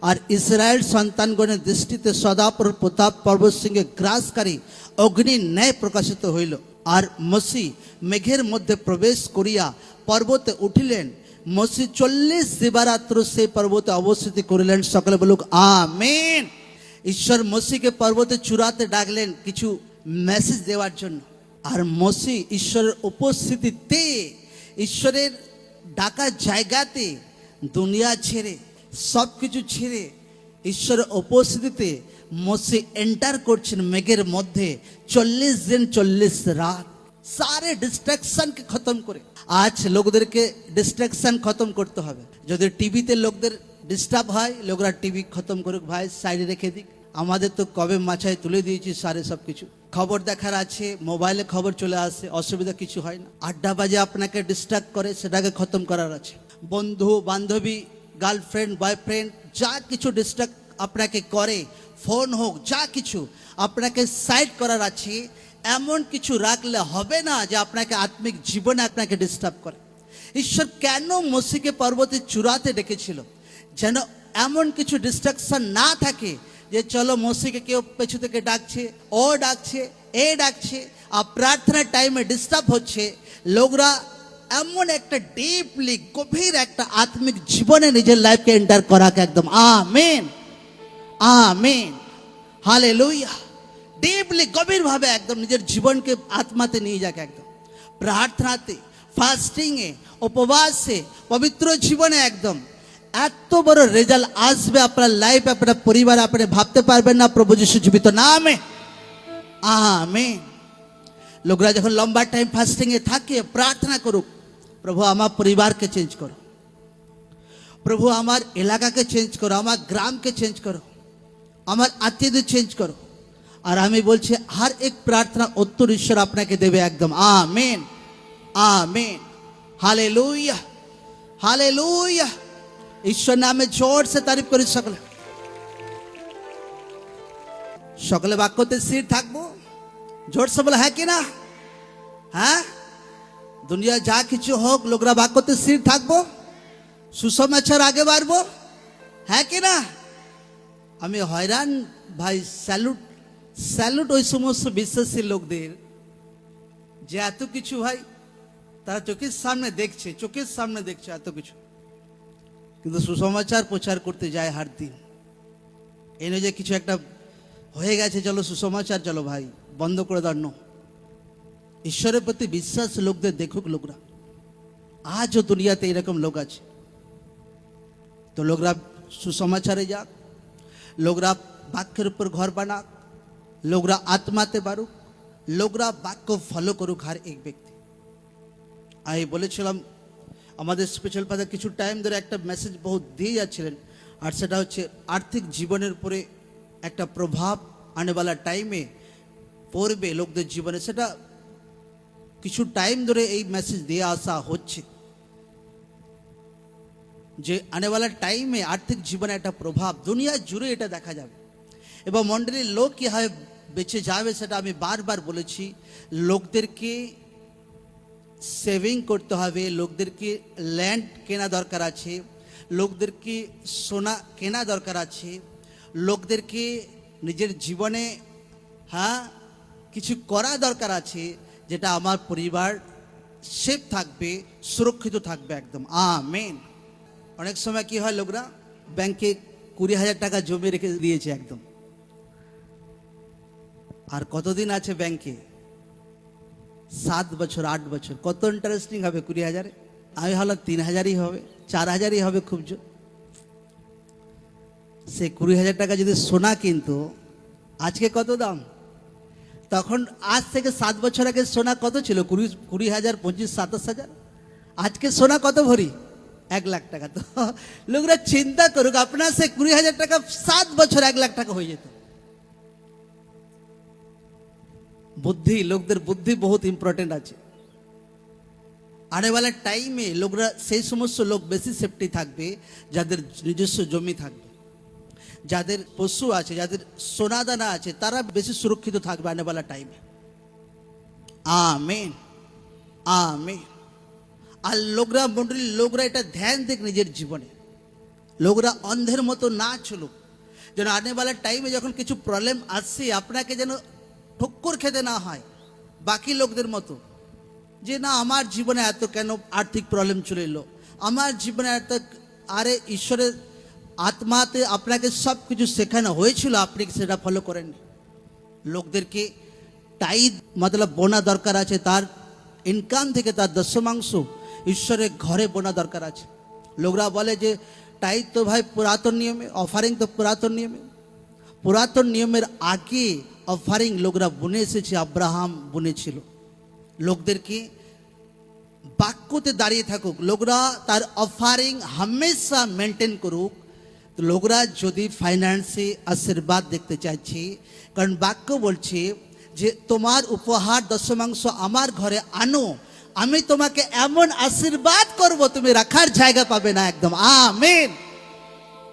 আর ইসরায়েল সন্তানগণের দৃষ্টিতে সদাপ্রভুর প্রতাপ পর্বত সিংহে গ্রাসকারী অগ্নির ন্যায় প্রকাশিত হইল। আর মসি মেঘের মধ্যে প্রবেশ করিয়া পর্বতে উঠিলেন। মসি 40 দিবারাত্র সেই পর্বতে অবস্থিতি করিলেন। সকলে বলুক আমেন। ঈশ্বর মসিকে পর্বতে চূড়াতে ডাকলেন কিছু মেসেজ দেওয়ার জন্য। আর মসি ঈশ্বরের উপস্থিতিতে, ঈশ্বরের ডাকার জায়গাতে দুনিয়া ছেড়ে, সব কিছু ছেড়ে ঈশ্বরের উপস্থিতিতে মসি এন্টার করছেন মেঘের মধ্যে। 40 দিন 40 রাত সারে ডিস্ট্রাকশনকে খতম করে। আজ লোকদেরকে ডিস্ট্রাকশন খতম করতে হবে। যদি টিভিতে লোকদের ডিস্টার্ব হয়, লোকরা টিভি খতম করুক ভাই, সাইডে রেখে দিক। আমাদের তো কবে মাথায় তুলে দিয়েছি সারে সব কিছু। খবর দেখার আছে, মোবাইলে খবর চলে আসে, অসুবিধা কিছু হয় না। আড্ডা বাজে আপনাকে ডিস্ট্রাক্ট করে, সেটাকে খতম করার আছে। বন্ধু বান্ধবী, গার্লফ্রেন্ড বয়ফ্রেন্ড যা কিছু ডিস্ট্রাক্ট আপনাকে করে, ফোন হোক, যা কিছু আপনাকে সাইড করার আছে, এমন কিছু রাখলে হবে না যে আপনাকে আত্মিক জীবনে আপনাকে ডিস্টার্ব করে। ঈশ্বর কেন মসিকে পর্বতের চূড়াতে ডেকেছিল? যেন এমন কিছু ডিস্ট্রাকশন না থাকে যে চলো মসিকে কেউ পেছু থেকে ডাকছে, ও ডাকছে, এ ডাকছে, আর প্রার্থনার টাইমে ডিস্টার্ব হচ্ছে। লোকরা এমন একটা ডিপলি গভীর একটা আত্মিক জীবনে নিজের লাইফকে এন্টার করাকে একদম আমেন আমেন হালেলুয়া, ডিপলি গভীর ভাবে একদম নিজের জীবনকে আত্মাতে নিয়ে যাক একদম। প্রার্থনাতে, ফাস্টিংয়ে, উপবাসে, পবিত্র জীবনে একদম এত বড় রেজাল্ট আসবে আপনার লাইফ, আপনার পরিবার, আপনি ভাবতে পারবেন না। প্রভু যিশু জীবিত নামে আমেন। লোকরা যখন লম্বা টাইম ফাস্টিং এ থাকে, প্রার্থনা করুক, প্রভু আমার পরিবারকে চেঞ্জ করো, প্রভু আমার এলাকাকে চেঞ্জ করো, আমার গ্রামকে চেঞ্জ করো, আমার আত্মীয়দের চেঞ্জ করো। আর আমি বলছি হর এক প্রার্থনা উত্তর ঈশ্বর আপনাকে দেবে একদম আমেন আমেন হালেলুয়া হালেলুয়া। ঈশ্বর নামে জোর সে তারিফ করি সকলে। সকলে বাক্যতে স্থির থাকবো, জোর সে বলে হ্যাঁ কি না? হ্যাঁ, দুনিয়া যা কিছু হোক লোকরা বাক্যতে স্থির থাকবো, সুসমাচার আগে বাড়বো, হ্যাঁ কি না? আমি হয়রান ভাই, স্যালুট স্যালুট ওই সমস্ত বিশ্বাসী লোকদের যে এত কিছু ভাই তারা চোখের সামনে দেখছে, চোখের সামনে দেখছে এত কিছু, কিন্তু সুসমাচার প্রচার করতে যায় হার দিন। এনে যে কিছু একটা হয়ে গেছে, চলো সুসমাচার, চলো ভাই বন্ধ করে দাও। ঈশ্বরের প্রতি বিশ্বাস লোকদের দেখুক লোকরা। আজও দুনিয়াতে এরকম লোক আছে। তো লোকরা সুসমাচারে যাক, লোকরা বাক্যের উপর ঘর বানাক, লোকরা আত্মাতে বাড়ুক, লোকরা বাক্য ফলো করুক হর এক ব্যক্তি। আমি বলেছিলাম আমাদের স্পেশাল ফাদার কিছু টাইম ধরে একটা মেসেজ বহুত দিয়ে যাচ্ছিলেন, আর সেটা হচ্ছে আর্থিক জীবনের উপরে একটা প্রভাব আনেওয়ালা টাইমে পড়বে লোকদের জীবনে। সেটা কিছু টাইম ধরে এই মেসেজ দিয়ে আসা হচ্ছে যে আনেওয়ালা টাইমে আর্থিক জীবনে একটা প্রভাব দুনিয়া জুড়ে এটা দেখা যাবে। এবং মণ্ডলীর লোক কীভাবে বেঁচে যাবে সেটা আমি বারবার বলেছি। লোকদেরকে সেভিং করতে হবে, লোকদেরকে ল্যান্ড কেনা দরকার আছে, লোকদেরকে সোনা কেনা দরকার আছে, লোকদেরকে নিজের জীবনে কিছু করা দরকার আছে, যেটা আমার পরিবার সেফ থাকবে, সুরক্ষিত থাকবে একদম আমেন। অনেক সময় কি হয়, লোকরা ব্যাংকে 20,000 টাকা জমে রেখে দিয়েছে একদম, আর কতদিন আছে ব্যাংকে? 7 বছর 8 বছর। কত ইন্টারেস্টিং হবে 20,000? আমি ভাবলাম 3,000ই হবে, 4,000ই হবে খুব জোর। সে 20,000 টাকা যদি সোনা কিনতো আজকে কত দাম? তখন আজ থেকে 7 বছর আগে সোনা কত ছিল? 20,000, 25, 27,000। আজকে সোনা কত ভরি? 1 লাখ টাকা। তো লোকরা চিন্তা করুক, আপনার সে 20,000 টাকা 7 বছর 1 লাখ টাকা হয়ে যেত। বুদ্ধি, লোকদের বুদ্ধি বহুত ইম্পর্টেন্ট আছে। আনেওয়ালা টাইমে লোকরা, সেই সমস্ত লোক বেশি সেফটি থাকবে যাদের নিজস্ব জমি থাকবে, যাদের পশু আছে, যাদের সোনাদানা আছে, তারা বেশি সুরক্ষিত থাকবে আনেওয়ালা টাইমে। Amen, amen. আর লোকরা মন্ডলী, লোকরা এটা ধ্যান দেখ নিজের জীবনে, লোকরা অন্ধের মতো না চলুক, যেন আনেওয়ালা টাইমে যখন কিছু প্রবলেম আসছে আপনাকে যেন ঠক্কর খেতে না হয় বাকি লোকদের মতো, যে না আমার জীবনে এত কেন আর্থিক প্রবলেম চলে এলো, আমার জীবনে এত, আরে ঈশ্বরের আত্মাতে আপনাকে সব কিছু শেখানো হয়েছিল, আপনি সেটা ফলো করেননি। লোকদেরকে টাইদ মতলব বোনা দরকার আছে, তার ইনকাম থেকে তার দশমাংশ ঈশ্বরের ঘরে বোনা দরকার আছে। লোকরা বলে যে টাইদ তো ভাই পুরাতন নিয়মে, অফারিং তো পুরাতন নিয়মে। পুরাতন নিয়মের আগে অফারিং লোকরা বুনে এসেছে, আব্রাহাম বুনেছিল। লোকদেরকে বাক্যতে দাঁড়িয়ে থাকুক, লোকরা তার অফারিং হামেশা মেনটেন করুক। তো লোকরা যদি ফাইন্যান্সে আশীর্বাদ দেখতে চাইছে, কারণ বাক্য বলছে যে তোমার উপহার দশমাংশ আমার ঘরে আনো, আমি তোমাকে এমন আশীর্বাদ করব তুমি রাখার জায়গা পাবে না একদম। আমেন।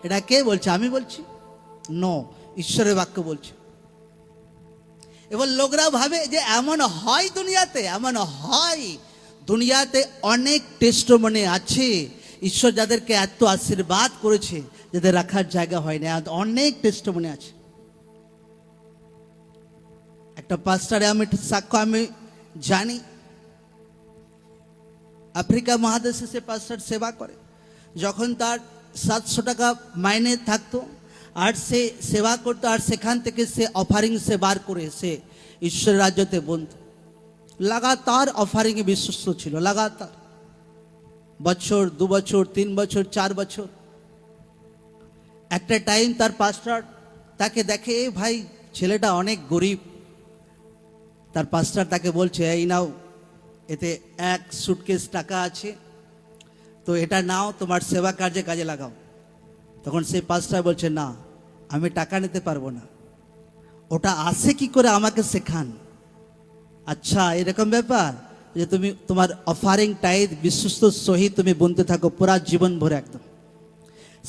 এটা কে বলছে? আমি বলছি? নো, ঈশ্বরের বাক্য বলছে। এবার লোকরা ভাবে যে এমন হয় দুনিয়াতে, এমন হয় দুনিয়াতে অনেক টেস্টিমনি আছে, ঈশ্বর যাদেরকে এত আশীর্বাদ করেছে, যাদের রাখার জায়গা হয় না, অনেক টেস্টিমনি আছে। একটা পাস্টারে আমি সাক্ষ্য আমি জানি, আফ্রিকা মহাদেশে সে পাস্টার সেবা করে। যখন তার 700 টাকা মাইনে থাকতো আর সে সেবা করতো, আর সেখান থেকে সে অফারিং সে বার করে সে ঈশ্বরের রাজ্যতে বন্ধ, লাগাতার অফারিংয়ে বিশ্বস্ত ছিল, লাগাতার বছর, 2 বছর, 3 বছর, 4 বছর। একটা টাইম তার পাস্টার তাকে দেখে, এ ভাই ছেলেটা অনেক গরিব। তার পাস্টার তাকে বলছে, এই নাও, এতে 1 সুটকেস টাকা আছে, তো এটা নাও, তোমার সেবা কার্যে কাজে লাগাও। তখন সেই পাস্টার বলছে, না আমি টাকা নিতে পারবো না, ওটা আসে কি করে আমাকে শেখান। আচ্ছা এরকম ব্যাপার, যে তুমি তোমার অফারিং টাইদ বিশ্বস্ত সহিত তুমি বুনতে থাকো পুরা জীবন ভরে একদম।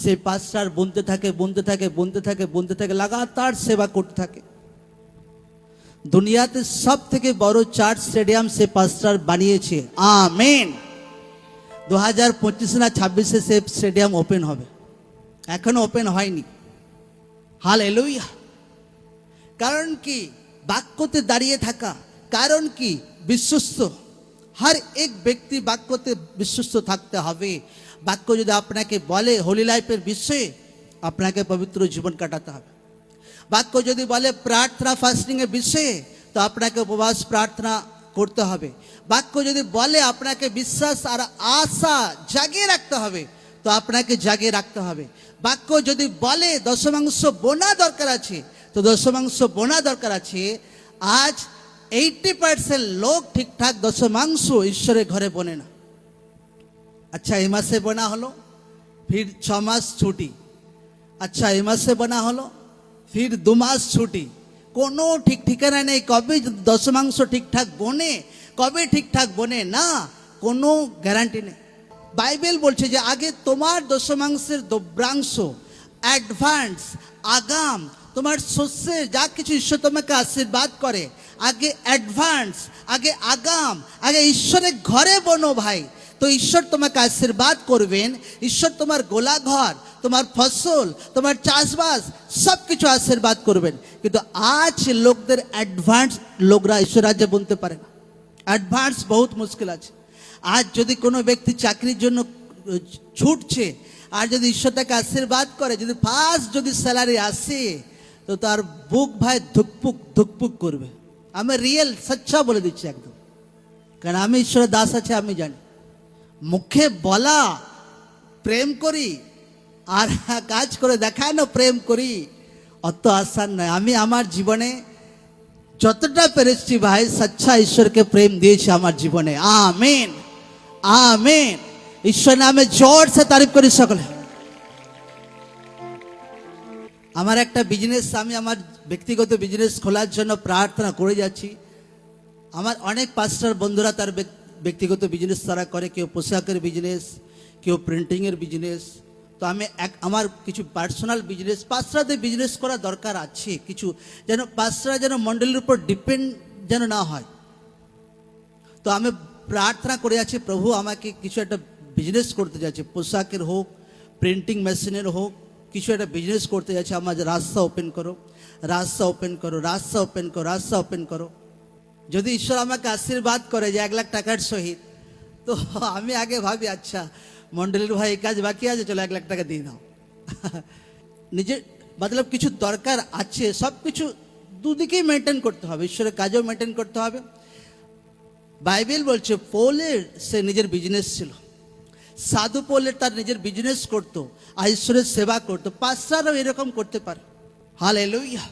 সেই পাস্টার বুনতে থাকে, বুনতে থাকে, বুনতে থাকে, বুনতে থাকে, লাগাতার সেবা করতে থাকে। দুনিয়াতে সব থেকে বড় চার্চ স্টেডিয়াম সে পাস্টার বানিয়েছে। আমেন। 2025 না 26-এ সে স্টেডিয়াম ওপেন হবে, এখনো ওপেন হয়নি। হালেলুয়া। কারণ কি? বাক্যতে দাঁড়িয়ে থাকা। কারণ কি? বিশ্বস্ত। হর এক ব্যক্তি বাক্যতে বিশ্বস্ত থাকতে হবে। বাক্য যদি আপনাকে বলে হোলি লাইফের বিষয়ে, আপনাকে পবিত্র জীবন কাটাতে হবে। বাক্য যদি বলে প্রার্থনা ফাস্টিং এর বিষয়ে, তো আপনাকে উপবাস প্রার্থনা করতে হবে। বাক্য যদি বলে আপনাকে বিশ্বাস আর আশা জাগিয়ে রাখতে হবে, তো আপনাকে জাগিয়ে রাখতে হবে। বাক্য যদি বলে দশমাংশ বোনা দরকার আছে, তো দশমাংশ বোনা দরকার আছে। আজ 80% লোক ঠিকঠাক দশমাংশ ঈশ্বরের ঘরে বোনে না। আচ্ছা এই মাসে বোনা হলো, ফির 6 মাস ছুটি। আচ্ছা এই মাসে বোনা হলো, ফির 2 মাস ছুটি। কোনো ঠিক ঠিকানা নেই কবে দশমাংশ ঠিকঠাক বনে, কবে ঠিকঠাক বনে না, কোনো গ্যারান্টি নেই। বাইবেল বলছে যে আগে তোমার দশমাংশের দ্রব্যাংশ, অ্যাডভান্স, আগাম, তোমার শস্যের যা কিছু ঈশ্বর তোমাকে আশীর্বাদ করে, আগে অ্যাডভান্স, আগে আগাম, আগে ঈশ্বরের ঘরে বনো ভাই। তো ঈশ্বর তোমাকে আশীর্বাদ করবেন। ঈশ্বর তোমার গোলাঘর, তোমার ফসল, তোমার চাষবাস সব কিছু আশীর্বাদ করবেন। কিন্তু আজ লোকদের অ্যাডভান্স, লোকরা ঈশ্বর রাজ্যে বলতে পারে না। অ্যাডভান্স বহুত মুশকিল আছে। আজ যদি কোনো ব্যক্তি চাকরির জন্য ছুটছে, আর যদি ঈশ্বর তাকে আশীর্বাদ করে, যদি ফার্স্ট যদি স্যালারি আসে, তো তার বুক ভাই ধুকপুক ধুকপুক করবে। আমি রিয়েল সচ্চা বলে দিচ্ছি একদম, কারণ আমি ঈশ্বরের দাস আছে, আমি জানি। মুখে বলা প্রেম করি আর কাজ করে দেখানো প্রেম করি অত আসান নয়। আমি আমার জীবনে যতটা পেরেছি ভাই, সচ্চা ঈশ্বরকে প্রেম দিয়েছি আমার জীবনে। Amen, amen. ঈশ্বর নামে জোর সে তারিফ করি সকলে। আমার একটা বিজনেস, আমি আমার ব্যক্তিগত বিজনেস খোলার জন্য প্রার্থনা করে যাচ্ছি। আমার অনেক পাস্টার বন্ধুরা তার ব্যক্তিগত বিজনেস তারা করে, কেউ পোশাকের বিজনেস, কেউ প্রিন্টিংয়ের বিজনেস। তো আমি আমার কিছু পার্সোনাল বিজনেস, পাস্টারদের বিজনেস করা দরকার আছে কিছু, যেন পাস্টাররা যেন মণ্ডলীর উপর ডিপেন্ড যেন না হয়। তো আমি প্রার্থনা করে আছি, প্রভু আমাকে কিছু একটা বিজনেস করতে যাচ্ছে, পোশাকের হোক, প্রিন্টিং মেশিনের হোক, কিছু একটা বিজনেস করতে যাচ্ছে। আমার রাস্তা ওপেন করো, রাস্তা ওপেন করো, রাস্তা ওপেন করো, রাস্তা ওপেন করো। যদি ঈশ্বর আমাকে আশীর্বাদ করে যে 1 লাখ টাকার সহিত, তো আমি আগে ভাবি আচ্ছা মণ্ডলীর ভাই এই কাজ বাকি আছে, চলো 1 লাখ টাকা দিয়ে দাও। নিজের মতলব কিছু দরকার আছে, সব কিছু দুদিকেই মেনটেন করতে হবে, ঈশ্বরের কাজও মেনটেন করতে হবে। বাইবেল বলছে পৌলের সে নিজের বিজনেস ছিল, সাধু পৌলের তার নিজের বিজনেস করতো আর ঈশ্বরের সেবা করতো। পাস্টারও এরকম করতে পারে। হালেলুয়া।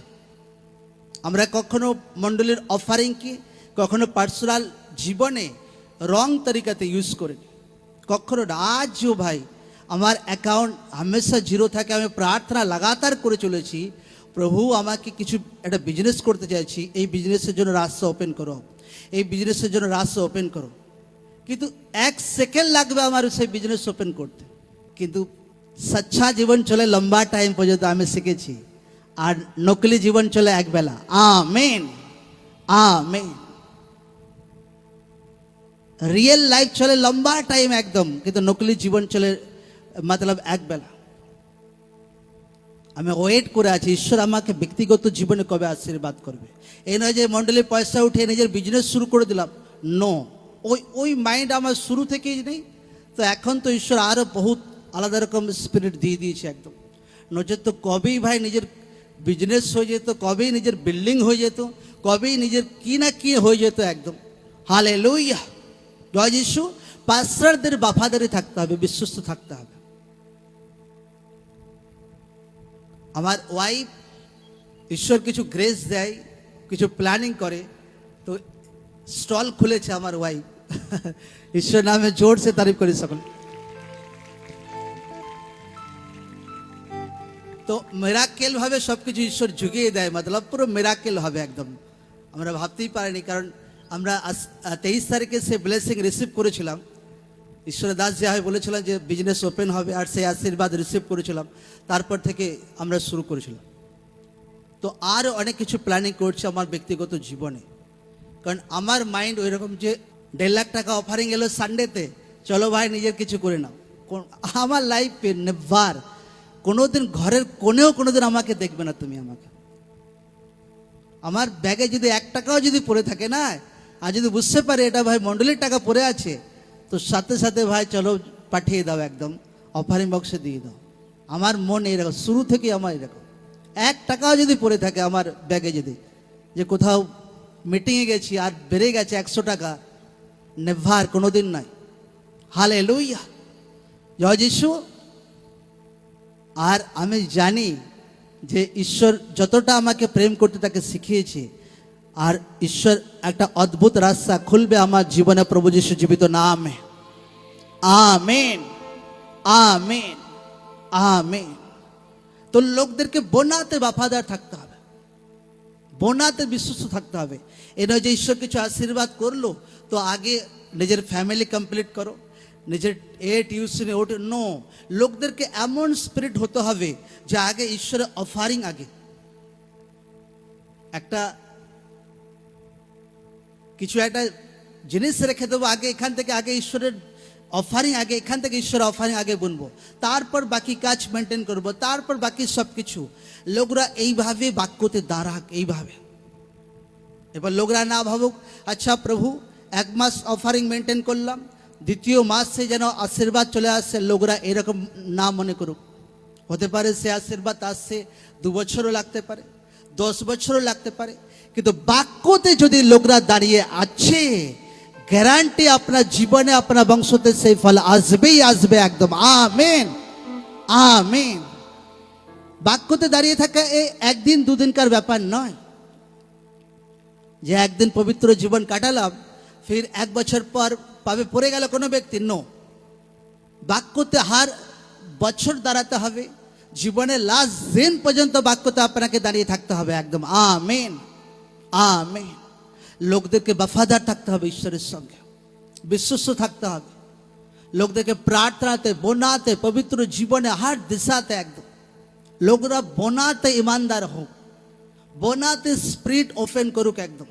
আমরা কখনো মণ্ডলীর অফারিং কি কখনো পার্সোনাল জীবনে রং তরিকাতে ইউজ করিনি, কখনো না। আজও ভাই আমার অ্যাকাউন্ট হামেশা জিরো থাকে। আমি প্রার্থনা লাগাতার করে চলেছি, প্রভু আমাকে কিছু একটা বিজনেস করতে চাইছি, এই বিজনেসের জন্য রাস্তা ওপেন করো, এই বিজনেসের জন্য রাস্তা ওপেন করো। কিন্তু 1 সেকেন্ড লাগবে আমার সেই বিজনেস ওপেন করতে। কিন্তু সচ্চা জীবন চলে লম্বা টাইম পর্যন্ত, আমি শিখেছি। আর নকলি জীবন চলে একবেলা। Amen, amen. রিয়েল লাইফ চলে লম্বা টাইম একদম, কিন্তু নকলি জীবন চলে মতলব একবেলা। আমি ওয়েট করে আছি ঈশ্বর আমাকে ব্যক্তিগত জীবনে কবে আশীর্বাদ করবে। এই নয় যে মণ্ডলীর পয়সা উঠিয়ে নিজের বিজনেস শুরু করে দিলাম, নো। ওই মাইন্ড আমার শুরু থেকেই নেই। তো এখন তো ঈশ্বর আরও বহুত আলাদা রকম স্পিরিট দিয়ে দিয়েছে একদম। নচেত তো কবেই ভাই নিজের বিজনেস হয়ে যেত, কবেই নিজের বিল্ডিং হয়ে যেত, কবেই নিজের কি না কি হয়ে যেত একদম। হালেলুয়া, জয় যিশু। পাস্টারদের বাফাদারি থাকতে হবে, বিশ্বস্ত থাকতে হবে। আমার ওয়াইফ, ঈশ্বর কিছু গ্রেস দেয়, কিছু প্ল্যানিং করে, তো স্টল খুলেছে আমার ওয়াইফ। ঈশ্বর নামে জোর সে তারিফ করি সকল। তো মিরাকেল ভাবে সবকিছু ঈশ্বর ঝুঁকিয়ে দেয়, মতলব পুরো মিরাকেল হবে একদম। আমরা ভাবতেই পারিনি, কারণ আমরা 23 তারিখে সে ব্লেসিং রিসিভ করেছিলাম। ঈশ্বরের দাস যে হয় বলেছিলাম যে বিজনেস ওপেন হবে, আর সেই আশীর্বাদ রিসিভ করেছিলাম। তারপর থেকে আমরা শুরু করেছিলাম। তো আরও অনেক কিছু প্ল্যানিং করছি আমার ব্যক্তিগত জীবনে, কারণ আমার মাইন্ড ওই রকম যে 1.5 লাখ টাকা অফারিং এলো সানডেতে, চলো ভাই নিজের কিছু করে নাও। আমার লাইফে নেভার কোনোদিন ঘরের কোনেও কোনোদিন আমাকে দেখবে না তুমি আমাকে। আমার ব্যাগে যদি 1 টাকাও যদি পড়ে থাকে না, আর যদি বুঝতে পারে এটা ভাই মণ্ডলীর টাকা পড়ে আছে, তো সাথে সাথে ভাই চলো পাঠিয়ে দাও, একদম অফারিং বক্সে দিয়ে দাও। আমার মন এরকম, শুরু থেকে আমার এরকম। 1 টাকাও যদি পড়ে থাকে আমার ব্যাগে, যদি যে কোথাও মিটিংয়ে গেছি আর বেড়ে গেছে 100 টাকা, নেভার, কোনোদিন নাই। হালেলুয়া, জয় যিশু। আর আমি জানি যে ঈশ্বর যতটা আমাকে প্রেম করতে তাকে শিখিয়েছে, আর ঈশ্বর একটা অদ্ভুত রাস্তা খুলবে আমার জীবনে, প্রভু যিশু জীবিত নামে। Amen, amen, amen. তো লোকদেরকে বোনাতে বাফাদার থাকতে হবে, বোনাতে বিশ্বস্ত থাকতে হবে। এ নয় যে ঈশ্বর কিছু আশীর্বাদ করলো তো আগে নিজের ফ্যামিলি কমপ্লিট করো, নিজের টিউশনে ওঠে, নো। লোকদেরকে এমন স্পিরিট হতে হবে যে আগে ঈশ্বরের অফারিং, আগে একটা কিছু একটা জিনিস রেখে দেবো আগে, এখান থেকে আগে ঈশ্বরের অফারিং, আগে এখান থেকে ঈশ্বরের অফারিং আগে বুনবো, তারপর বাকি কাজ মেনটেন করব, তারপর বাকি সব কিছু। লোকরা এইভাবে বাক্যতে দাঁড়াক, এইভাবে। এবার লোকরা না ভাবুক আচ্ছা প্রভু 1 মাস অফারিং মেনটেন করলাম, 2য় মাসে যেন আশীর্বাদ চলে আসছে, লোকরা এরকম না মনে করুক। হতে পারে সে আশীর্বাদ আসছে 2 বছরও লাগতে পারে, 10 বছরও লাগতে পারে, কিন্তু বাক্যতে যদি লোকরা দাঁড়িয়ে আছে, গ্যারান্টি আপনার জীবনে আপনার বংশতে সেই ফল আসবেই আসবে একদম। Amen, amen. বাক্যতে দাঁড়িয়ে থাকা এই একদিন দুদিনকার ব্যাপার নয় যে একদিন পবিত্র জীবন কাটালাম ফির এক বছর পর পাবে পড়ে গেল কোনো ব্যক্তি। নো, বাক্যতে হার বছর দাঁড়াতে হবে, জীবনের লাস্ট দিন পর্যন্ত বাক্যতে আপনাকে দাঁড়িয়ে থাকতে হবে একদম। Amen, amen. লোকদেরকে বফাদার থাকতে হবে, ঈশ্বরের সঙ্গে বিশ্বস্ত থাকতে হবে, লোকদেরকে প্রার্থনাতে বোনাতে পবিত্র জীবনে হার দিশাতে একদম লোকরা বোনাতে ईमानदार হোক, বোনাতে স্পিরিট ওপেন করুক একদম।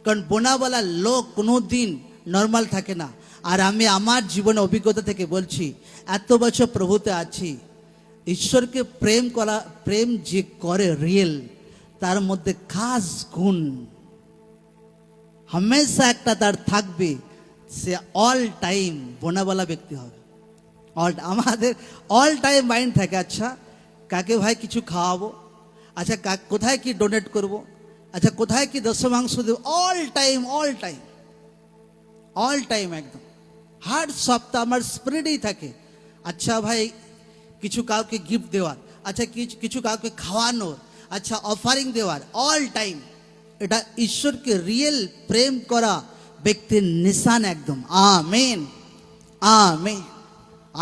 কারণ বোনাওয়ালা লোক কোনো দিন নর্মাল থাকে না। আর আমি আমার জীবনে অভিজ্ঞতা থেকে বলছি, এত বছর প্রভুতে আছি, ঈশ্বরকে প্রেম যে করে রিয়েল, তার মধ্যে খাস গুণ হামেশা একটা তার থাকবে, সে অল টাইম বোনাওয়ালা ব্যক্তি হবে। আমাদের অল টাইম মাইন্ড থাকে, আচ্ছা কাকে ভাই কিছু খাওয়াবো, আচ্ছা কোথায় কি ডোনেট করব, আচ্ছা কোথায় কি দশমাংশ দেব, all time all time all time একদম হার সপ্তাহ আমার স্পিরিটেই থাকে। আচ্ছা ভাই কিছু কাউকে গিফট দেওয়ার, আচ্ছা কিছু কাউকে খাওয়ানোর, আচ্ছা অফারিং দেওয়ার, অল টাইম। এটা ঈশ্বরকে রিয়েল প্রেম করা ব্যক্তির নিশান একদম। Amen, amen.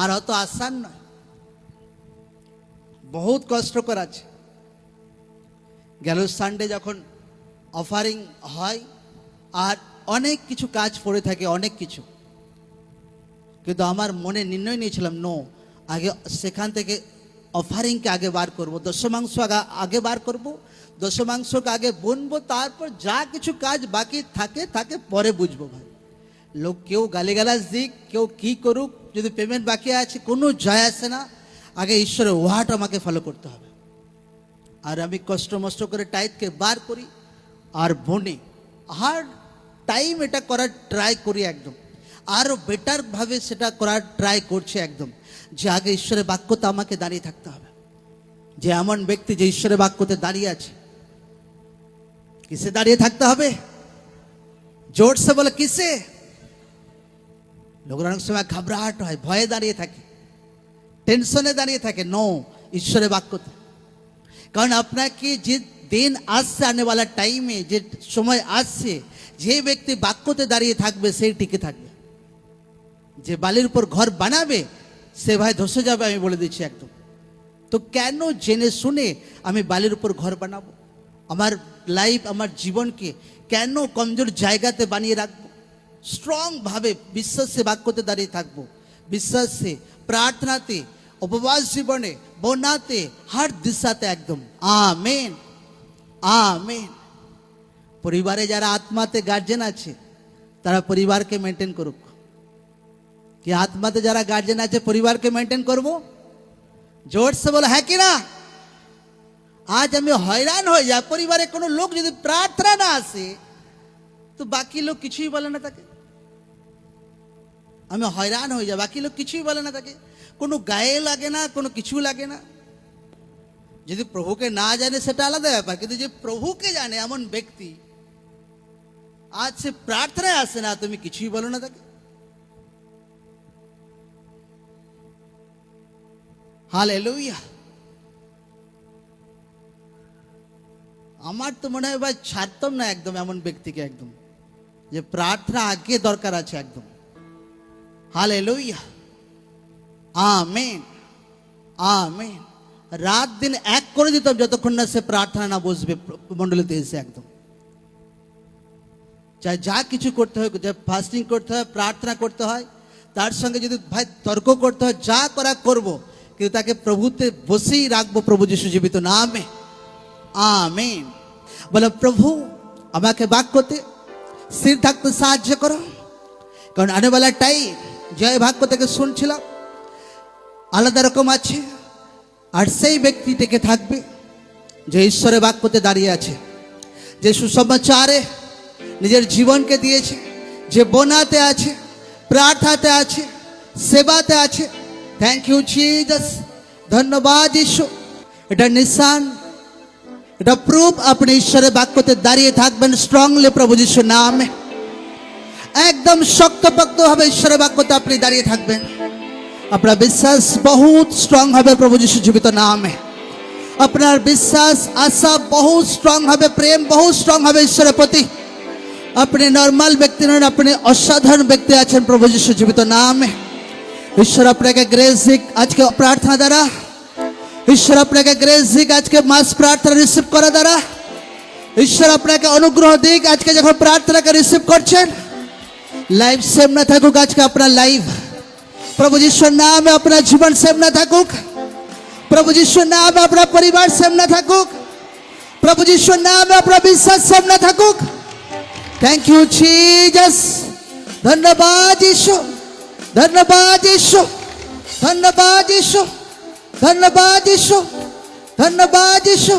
আর অত আসান নয়, বহুত কষ্টকর আছে। গেল সানডে যখন অফারিং হয় আর অনেক কিছু কাজ পড়ে থাকে, অনেক কিছু, কিন্তু আমার মনে নির্ণয় নিয়েছিলাম নো, আগে সেখান থেকে অফারিংকে আগে বার করব, দশমাংশ আগে বার করব, দশমাংশকে আগে বুনবো, তারপর যা কিছু কাজ বাকি থাকে পরে বুঝবো। ভাই লোক কেউ গালিগালাজ দিক, কেউ কি করুক, যদি পেমেন্ট বাকি আছে কোনো যায় আসে না, আগে ঈশ্বরের ওয়াট আমাকে ফলো করতে হবে। আর আমি কষ্ট মষ্ট করে টাইটকে বার করি আর বনে হার টাইম এটা করার ট্রাই করি একদম, আরও বেটারভাবে সেটা করার ট্রাই করছে একদম, যে আগে ঈশ্বরের বাক্যতে আমাকে দাঁড়িয়ে থাকতে হবে। যে এমন ব্যক্তি যে ঈশ্বরের বাক্যতে দাঁড়িয়ে আছে, কিসে দাঁড়িয়ে থাকতে হবে? জোর সে বলে কিসে? লোকের অনেক সময় ঘাবড়াহট হয়, ভয়ে দাঁড়িয়ে থাকে, টেনশনে দাঁড়িয়ে থাকে। নো, ঈশ্বরের বাক্যতে। কারণ আপনাকে যে দিন আসছে, আনেওয়ালা টাইমে যে সময় আসছে, যে ব্যক্তি বাক্যতে দাঁড়িয়ে থাকবে সেই টিকে থাকবে। যে বালির উপর ঘর বানাবে সে ভাই ধসে যাবে, আমি বলে দিচ্ছি একদম। তো কেন জেনে শুনে আমি বালির উপর ঘর বানাবো? আমার লাইফ, আমার জীবনকে কেন কমজোর জায়গাতে বানিয়ে রাখবো? স্ট্রং ভাবে বিশ্বাসে বাক্যতে দাঁড়িয়ে থাকবো, বিশ্বাসে, প্রার্থনাতে, উপবাস জীবনে, বোনাতে, হার দিশাতে একদম। Amen, amen. পরিবারে যারা আত্মাতে গার্জেন আছে তারা পরিবারকে মেনটেন করুক। কি আত্মাতে যারা গার্জেন আছে পরিবারকে মেনটেন করব? জোর সে বলো হ্যাঁ কি না? আজ আমি হয়রান হয়ে যাই, পরিবারে কোনো লোক যদি প্রার্থনা না আসে তো বাকি লোক কিছুই বলে না তাকে। আমি হয়রান হয়ে যাই, বাকি লোক কিছুই বলে না তাকে, কোনো গায়ে লাগে না, কোনো কিছু লাগে না। যদি প্রভুকে না জানে সেটা আলাদা ব্যাপার, কিন্তু যে প্রভুকে জানে এমন ব্যক্তি আজ সে প্রার্থনায় আসে না, তুমি কিছুই বলো না তাকে। হালেলুয়া। আমার তো মনে হয় ভাই ছাড়তাম না একদম এমন ব্যক্তিকে, একদম যে প্রার্থনা আগে দরকার আছে একদম। Hallelujah, amen, amen. রাত দিন এক করে দিতাম যতক্ষণ না সে প্রার্থনা না বসবে মণ্ডলীতে এসে একদম। চাই যা কিছু করতে হয়, যা ফাস্টিং করতে হয়, প্রার্থনা করতে হয়, তার সঙ্গে যদি ভাই তর্ক করতে হয়, যা করা করব, কিন্তু তাকে প্রভুতে বসেই রাখবো, প্রভু যিশু জীবিত নামে। আমেন। বলো প্রভু আমাকে বাক্যতে স্থির থাকতে সাহায্য করো, কারণ আনেওয়ালা টাইম জয় বাক্য থেকে শুনছিলাম আলাদা রকম আছে। আর সেই ব্যক্তি টিকে থাকবে যে ঈশ্বরের বাক্যতে দাঁড়িয়ে আছে, যে সুসমাচারে নিজের জীবনকে দিয়েছে, যে বোনাতে আছে, প্রার্থনাতে আছে, সেবাতে আছে। থ্যাংক ইউ জিসাস, ধন্যবাদ ঈশ্বর। এটা নিশান, এটা প্রুফ আপনি ঈশ্বরের বাক্যতে দাঁড়িয়ে থাকবেন স্ট্রংলি প্রভু যিশুর নামে। একদম শক্তপোক্ত ভাবে ঈশ্বরের বাক্যতে আপনি দাঁড়িয়ে থাকবেন। আপনার বিশ্বাস বহুত স্ট্রং হবে প্রভু যিশু জীবিত নামে। আপনার বিশ্বাস আশা বহু স্ট্রং হবে, প্রেম বহু স্ট্রং হবে ঈশ্বরের প্রতি। আপনি নর্মাল ব্যক্তি নন, আপনি অসাধারণ ব্যক্তি আছেন প্রভু যিশু জীবিত নামে। ঈশ্বর আপনাকে গ্রেস দিক আজকে প্রার্থনা দ্বারা, ঈশ্বর আপনাকে গ্রেস দিক আজকে মাস প্রার্থনা রিসিভ করা দ্বারা। ঈশ্বর আপনাকে অনুগ্রহ দিক আজকে যখন প্রার্থনাকে রিসিভ করছেন। লাইফ সেম না থাকুক আজকে আপনার লাইফ, প্রভু যিশুর নামে আপনার জীবন সেম না থাকুক, প্রভু যিশুর নামে আপনার পরিবার সেম না থাকুক, প্রভু যিশুর নামে আপনার বিশ্বাস সেম না থাকুক। Thank you Jesus. ধন্যবাদ যিশু, ধন্যবাদ যিশু, ধন্যবাদ যিশু, ধন্যবাদ যিশু, ধন্যবাদ যিশু।